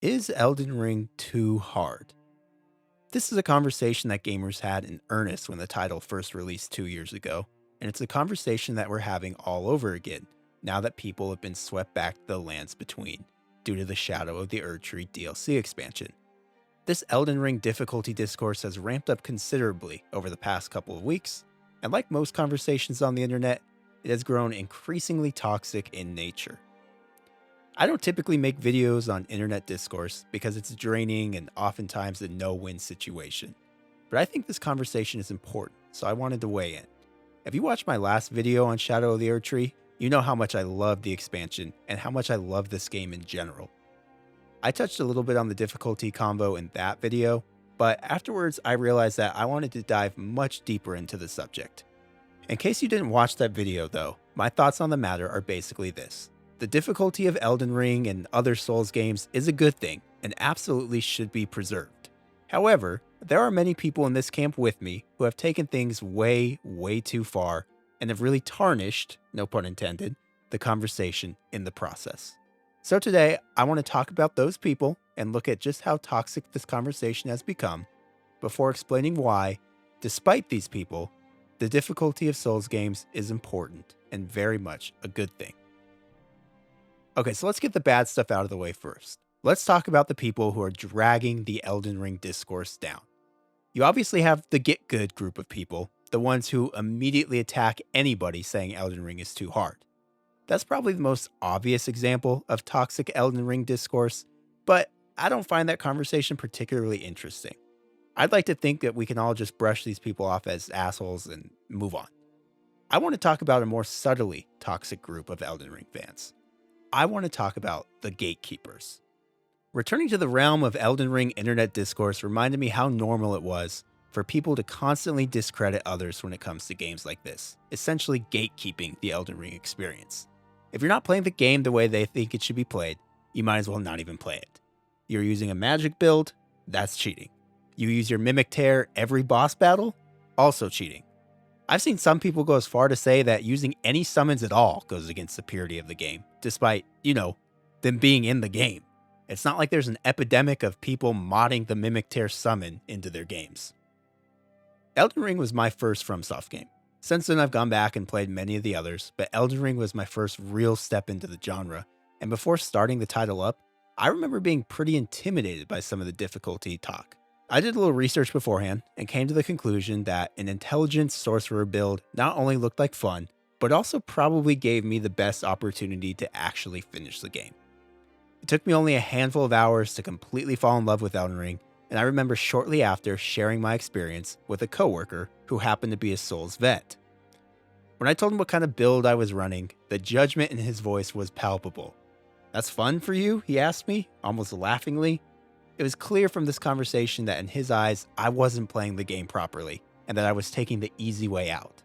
Is Elden Ring too hard? This is a conversation that gamers had in earnest when the title first released 2 years ago, and it's a conversation that we're having all over again now that people have been swept back to the lands between due to the Shadow of the Erdtree DLC expansion. This Elden Ring difficulty discourse has ramped up considerably over the past couple of weeks, and like most conversations on the internet, it has grown increasingly toxic in nature. I don't typically make videos on internet discourse because it's draining and oftentimes a no-win situation. But I think this conversation is important, so I wanted to weigh in. If you watched my last video on Shadow of the Erdtree, you know how much I love the expansion and how much I love this game in general. I touched a little bit on the difficulty combo in that video, but afterwards I realized that I wanted to dive much deeper into the subject. In case you didn't watch that video though, my thoughts on the matter are basically this. The difficulty of Elden Ring and other Souls games is a good thing and absolutely should be preserved. However, there are many people in this camp with me who have taken things way too far and have really tarnished, no pun intended, the conversation in the process. So today, I want to talk about those people and look at just how toxic this conversation has become before explaining why, despite these people, the difficulty of Souls games is important and very much a good thing. Okay, so let's get the bad stuff out of the way first. Let's talk about the people who are dragging the Elden Ring discourse down. You obviously have the get good group of people, the ones who immediately attack anybody saying Elden Ring is too hard. That's probably the most obvious example of toxic Elden Ring discourse, but I don't find that conversation particularly interesting. I'd like to think that we can all just brush these people off as assholes and move on. I want to talk about a more subtly toxic group of Elden Ring fans. I want to talk about the gatekeepers. Returning to the realm of Elden Ring internet discourse reminded me how normal it was for people to constantly discredit others when it comes to games like this, essentially gatekeeping the Elden Ring experience. If you're not playing the game the way they think it should be played, you might as well not even play it. You're using a magic build, that's cheating. You use your Mimic Tear every boss battle, also cheating. I've seen some people go as far to say that using any summons at all goes against the purity of the game, despite, them being in the game. It's not like there's an epidemic of people modding the Mimic Tear summon into their games. Elden Ring was my first FromSoft game. Since then I've gone back and played many of the others, but Elden Ring was my first real step into the genre, and before starting the title up, I remember being pretty intimidated by some of the difficulty talk. I did a little research beforehand and came to the conclusion that an intelligent sorcerer build not only looked like fun, but also probably gave me the best opportunity to actually finish the game. It took me only a handful of hours to completely fall in love with Elden Ring, and I remember shortly after sharing my experience with a coworker who happened to be a Souls vet. When I told him what kind of build I was running, the judgment in his voice was palpable. "That's fun for you?" he asked me, almost laughingly. It was clear from this conversation that in his eyes, I wasn't playing the game properly, and that I was taking the easy way out.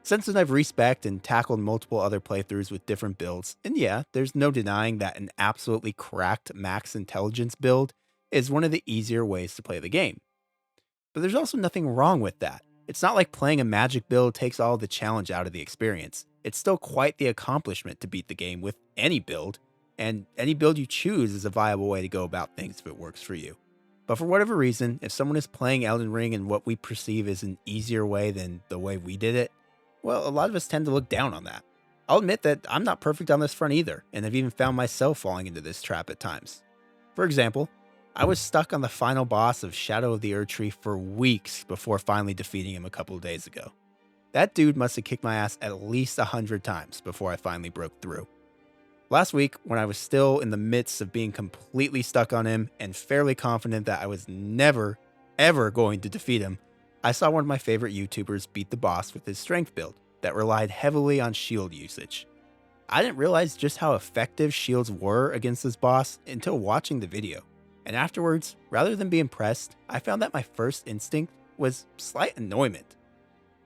Since then, I've respec'd and tackled multiple other playthroughs with different builds, and yeah, there's no denying that an absolutely cracked max intelligence build is one of the easier ways to play the game. But there's also nothing wrong with that. It's not like playing a magic build takes all the challenge out of the experience. It's still quite the accomplishment to beat the game with any build, and any build you choose is a viable way to go about things if it works for you. But for whatever reason, if someone is playing Elden Ring in what we perceive as an easier way than the way we did it, well, a lot of us tend to look down on that. I'll admit that I'm not perfect on this front either, and I've even found myself falling into this trap at times. For example, I was stuck on the final boss of Shadow of the Erdtree for weeks before finally defeating him a couple of days ago. That dude must have kicked my ass at least 100 times before I finally broke through. Last week, when I was still in the midst of being completely stuck on him and fairly confident that I was never, ever going to defeat him, I saw one of my favorite YouTubers beat the boss with his strength build that relied heavily on shield usage. I didn't realize just how effective shields were against this boss until watching the video, and afterwards, rather than be impressed, I found that my first instinct was slight annoyment.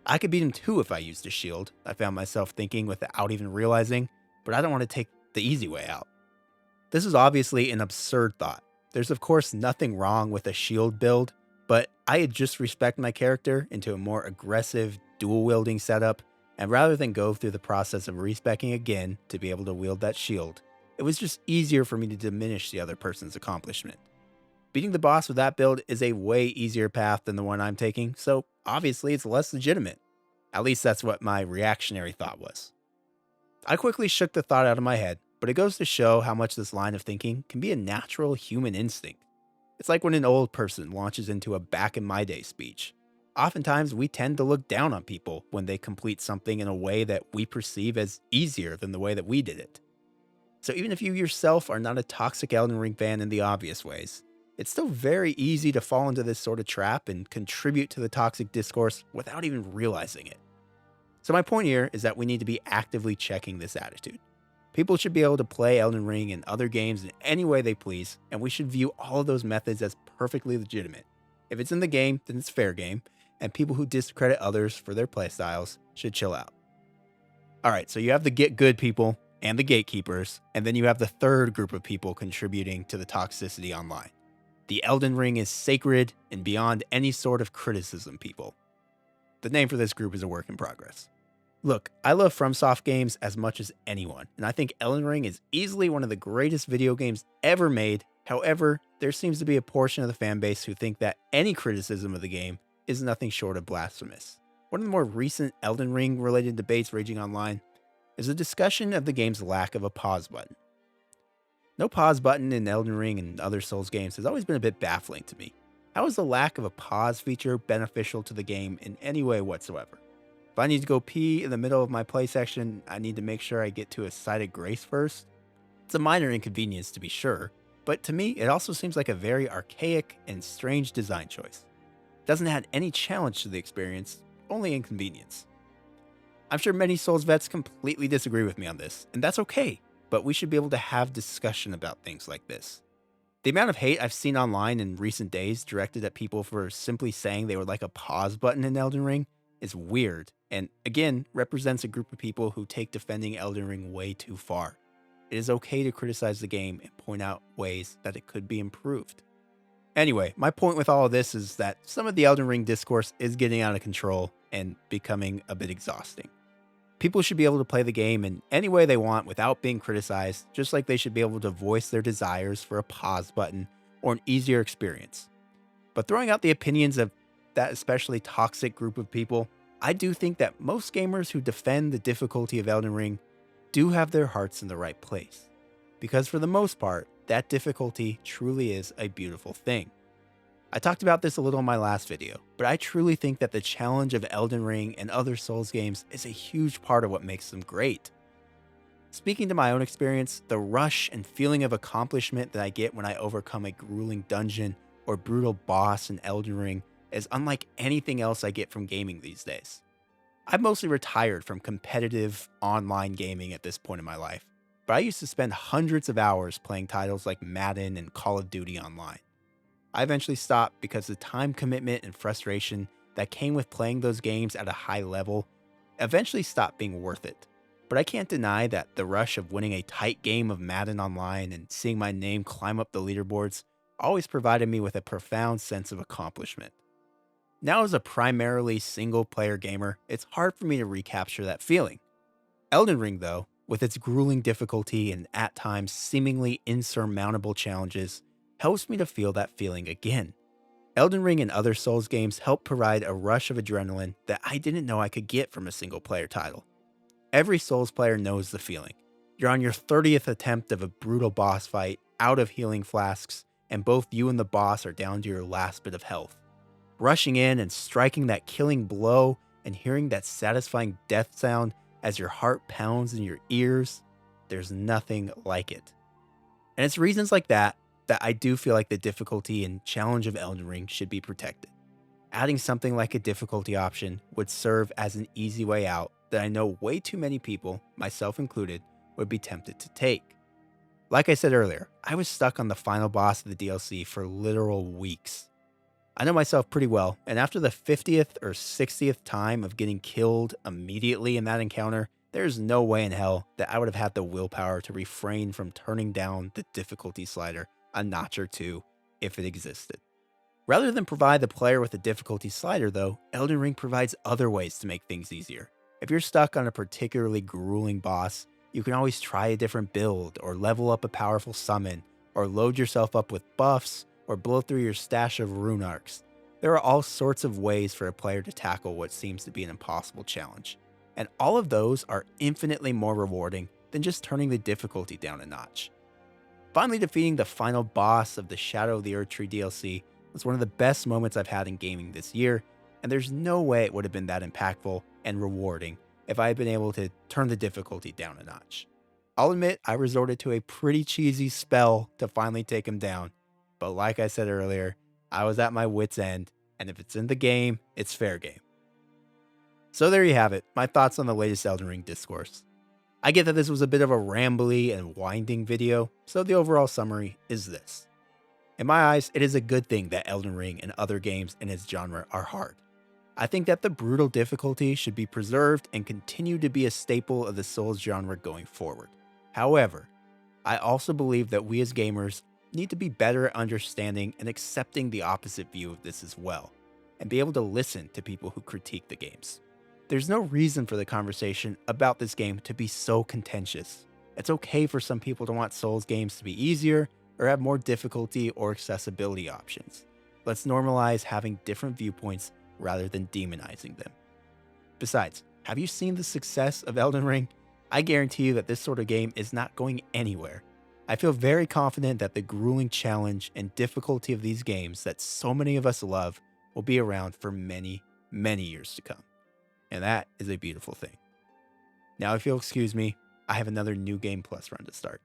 I could beat him too if I used a shield, I found myself thinking without even realizing, but I don't want to take the easy way out. This is obviously an absurd thought. There's of course nothing wrong with a shield build, but I had just respect my character into a more aggressive dual wielding setup, and rather than go through the process of respeccing again to be able to wield that shield, It was just easier for me to diminish the other person's accomplishment. Beating the boss with that build is a way easier path than the one I'm taking, so obviously it's less legitimate. At least that's what my reactionary thought was. I quickly shook the thought out of my head, but it goes to show how much this line of thinking can be a natural human instinct. It's like when an old person launches into a back in my day speech. Oftentimes, we tend to look down on people when they complete something in a way that we perceive as easier than the way that we did it. So even if you yourself are not a toxic Elden Ring fan in the obvious ways, it's still very easy to fall into this sort of trap and contribute to the toxic discourse without even realizing it. So my point here is that we need to be actively checking this attitude. People should be able to play Elden Ring and other games in any way they please, and we should view all of those methods as perfectly legitimate. If it's in the game, then it's fair game, and people who discredit others for their playstyles should chill out. Alright, so you have the get good people and the gatekeepers, and then you have the third group of people contributing to the toxicity online. The Elden Ring is sacred and beyond any sort of criticism people. The name for this group is a work in progress. Look, I love FromSoft games as much as anyone, and I think Elden Ring is easily one of the greatest video games ever made. However, there seems to be a portion of the fanbase who think that any criticism of the game is nothing short of blasphemous. One of the more recent Elden Ring related debates raging online is a discussion of the game's lack of a pause button. No pause button in Elden Ring and other Souls games has always been a bit baffling to me. How is the lack of a pause feature beneficial to the game in any way whatsoever? If I need to go pee in the middle of my play section, I need to make sure I get to a site of grace first. It's a minor inconvenience to be sure, but to me it also seems like a very archaic and strange design choice. It doesn't add any challenge to the experience, only inconvenience. I'm sure many Souls vets completely disagree with me on this, and that's okay, but we should be able to have discussion about things like this. The amount of hate I've seen online in recent days directed at people for simply saying they would like a pause button in Elden Ring is weird, and again, represents a group of people who take defending Elden Ring way too far. It is okay to criticize the game and point out ways that it could be improved. Anyway, my point with all of this is that some of the Elden Ring discourse is getting out of control and becoming a bit exhausting. People should be able to play the game in any way they want without being criticized, just like they should be able to voice their desires for a pause button or an easier experience. But throwing out the opinions of that especially toxic group of people, I do think that most gamers who defend the difficulty of Elden Ring do have their hearts in the right place. Because for the most part, that difficulty truly is a beautiful thing. I talked about this a little in my last video, but I truly think that the challenge of Elden Ring and other Souls games is a huge part of what makes them great. Speaking to my own experience, the rush and feeling of accomplishment that I get when I overcome a grueling dungeon or brutal boss in Elden Ring is unlike anything else I get from gaming these days. I've mostly retired from competitive online gaming at this point in my life, but I used to spend hundreds of hours playing titles like Madden and Call of Duty online. I eventually stopped because the time commitment and frustration that came with playing those games at a high level eventually stopped being worth it. But I can't deny that the rush of winning a tight game of Madden online and seeing my name climb up the leaderboards always provided me with a profound sense of accomplishment. Now as a primarily single-player gamer, it's hard for me to recapture that feeling. Elden Ring, though, with its grueling difficulty and at times seemingly insurmountable challenges, helps me to feel that feeling again. Elden Ring and other Souls games help provide a rush of adrenaline that I didn't know I could get from a single-player title. Every Souls player knows the feeling. You're on your 30th attempt of a brutal boss fight, out of healing flasks, and both you and the boss are down to your last bit of health. Rushing in and striking that killing blow and hearing that satisfying death sound as your heart pounds in your ears, there's nothing like it. And it's reasons like that I do feel like the difficulty and challenge of Elden Ring should be protected. Adding something like a difficulty option would serve as an easy way out that I know way too many people, myself included, would be tempted to take. Like I said earlier, I was stuck on the final boss of the DLC for literal weeks. I know myself pretty well, and after the 50th or 60th time of getting killed immediately in that encounter, there's no way in hell that I would have had the willpower to refrain from turning down the difficulty slider a notch or two if it existed. Rather than provide the player with a difficulty slider though, Elden Ring provides other ways to make things easier. If you're stuck on a particularly grueling boss, You can always try a different build, or level up a powerful summon, or load yourself up with buffs, or blow through your stash of rune arcs. There are all sorts of ways for a player to tackle what seems to be an impossible challenge, and all of those are infinitely more rewarding than just turning the difficulty down a notch. Finally defeating the final boss of the Shadow of the Erdtree DLC was one of the best moments I've had in gaming this year, and there's no way it would have been that impactful and rewarding if I had been able to turn the difficulty down a notch. I'll admit I resorted to a pretty cheesy spell to finally take him down, but like I said earlier, I was at my wit's end, and if it's in the game, it's fair game. So there you have it, my thoughts on the latest Elden Ring discourse. I get that this was a bit of a rambly and winding video, so the overall summary is this. In my eyes, it is a good thing that Elden Ring and other games in its genre are hard. I think that the brutal difficulty should be preserved and continue to be a staple of the Souls genre going forward. However, I also believe that we as gamers need to be better at understanding and accepting the opposite view of this as well, and be able to listen to people who critique the games. There's no reason for the conversation about this game to be so contentious. It's okay for some people to want Souls games to be easier or have more difficulty or accessibility options. Let's normalize having different viewpoints rather than demonizing them. Besides, have you seen the success of Elden Ring? I guarantee you that this sort of game is not going anywhere. I feel very confident that the grueling challenge and difficulty of these games that so many of us love will be around for many, many years to come. And that is a beautiful thing. Now, if you'll excuse me, I have another New Game Plus run to start.